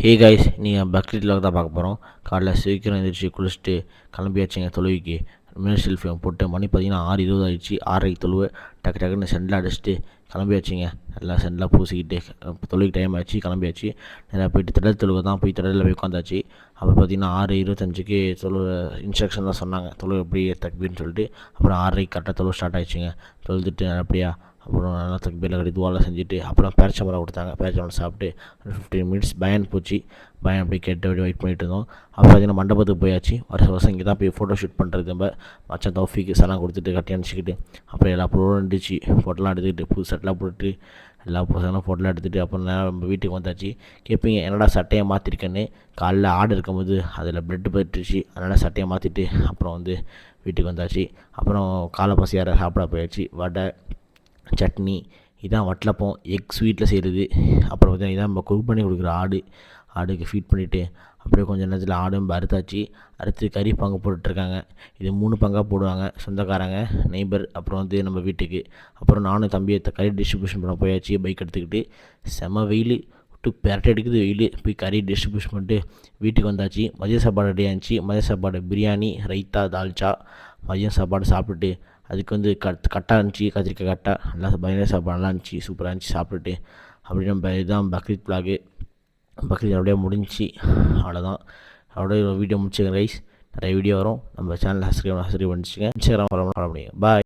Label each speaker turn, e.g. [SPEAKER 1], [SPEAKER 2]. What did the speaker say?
[SPEAKER 1] Hey guys, நீங்கள் Bakrid vlog தான் பார்க்க போகிறோம். காலைல சீக்கிரம் எழுந்திரிச்சு குளிச்சுட்டு கிளம்பியாச்சுங்க தொழுகைக்கு. மினிஸ்டில் ஃபேம் போட்டு மணி பார்த்தீங்கன்னா 6:20 ஆயிடுச்சு. 6:30 தொழுவை டக்குன்னு சென்டில் அடிச்சுட்டு கிளம்பியாச்சுங்க. எல்லாம் சென்டெலாம் பூசிக்கிட்டு தொழுகைக்கு டைம் ஆச்சு, கிளம்பியாச்சு. நேராக போயிட்டு திடல் தொழுகை தான், போய் திடலில் போய் உட்காந்தாச்சு. அப்புறம் பார்த்தீங்கன்னா 6:25க்கு இன்ஸ்ட்ரக்ஷன் தான் சொன்னாங்க, தொழுகை எப்படி தக்பீர்னு சொல்லிட்டு. அப்புறம் 6:30 கரெக்டாக தொழுகை ஸ்டார்ட் ஆயிடுச்சுங்க. தொழுதுட்டு அப்படியா அப்புறம் நல்லா தக்பீரில் கட்டி துவாலாம் செஞ்சுட்டு அப்புறம் பேரிச்சம்பழம் கொடுத்தாங்க. பேரிச்சம்பழம் சாப்பிட்டு 15 மினிட்ஸ் பயான் போச்சு. பயான் அப்படி கேட்டு அப்படி வெயிட் பண்ணிட்டு இருந்தோம். அப்புறம் பார்த்தீங்கன்னா மண்டபத்துக்கு போயாச்சு. வருஷம் இங்கே தான் போய் ஃபோட்டோ ஷூட் பண்ணுறது. நம்ம மச்சான் தௌஃபிக்கு சலாம் கொடுத்துட்டு கட்டி அனுப்பிச்சிக்கிட்டு அப்புறம் எல்லா ப்ரோடும் இருந்துச்சு. ஃபோட்டோலாம் எடுத்துக்கிட்டு புது சட்டெலாம் போட்டுட்டு எல்லா பசங்களும் ஃபோட்டோலாம் எடுத்துகிட்டு அப்புறம் நேரம் நம்ம வீட்டுக்கு வந்தாச்சு. கேட்பீங்க என்னடா சட்டையை மாற்றிருக்கேன்னு. காலைல ஆடு இருக்கும்போது அதில் பிளட்டு போயிட்டுருச்சு, அதனால் சட்டையை மாற்றிட்டு அப்புறம் வீட்டுக்கு வந்தாச்சு. அப்புறம் காலை பசியார சாப்பிட போயாச்சு. வடை, சட்னி, இதான் வட்டலப்பம் எக் ஸ்வீட்டில் செய்கிறது. அப்புறம் பார்த்தீங்கன்னா இதான் நம்ம குக் பண்ணி கொடுக்குற ஆடுக்கு ஃபீட் பண்ணிவிட்டு அப்படியே கொஞ்சம் நேரத்தில் ஆடும் அறுத்தாச்சு. அறுத்து கறி பங்கு போட்டுட்ருக்காங்க. இது 3 பங்காக போடுவாங்க, சொந்தக்காரங்க, நெய்பர், அப்புறம் நம்ம வீட்டுக்கு. அப்புறம் நானும் தம்பியை கறி டிஸ்ட்ரிபியூஷன் பண்ண போயாச்சு பைக் எடுத்துக்கிட்டு. செம வெயில் விட்டு பெரட்டை எடுக்குது வெயில். போய் கறி டிஸ்ட்ரிபியூஷன் பண்ணிட்டு வீட்டுக்கு வந்தாச்சு. மதிய சாப்பாடு ரெடி ஆச்சு. மதிய சாப்பாடு பிரியாணி, ரைத்தா, தால்ச்சா. மதியம் சாப்பாடு சாப்பிட்டுட்டு அதுக்கு கட்டா இருந்துச்சு, கத்திரிக்காய் கட்டா. நல்லா பயங்கர சாப்பாடு நல்லா இருந்துச்சு, சூப்பராக இருந்துச்சு. சாப்பிட்டுட்டு அப்படி நம்ம இதுதான் பக்ரீத் vlog. பக்ரீத் அப்படியே முடிஞ்சிச்சு. அவ்வளோதான். அப்படியே வீடியோ முடிச்சுக்கேன் ரைஸ். நிறைய வீடியோ வரும். நம்ம சேனல் சப்ஸ்கிரைப் பண்ணிச்சுங்க. இன்ஸ்டாகிராம் ஃபாலோ பண்ணிங்க. பாய்.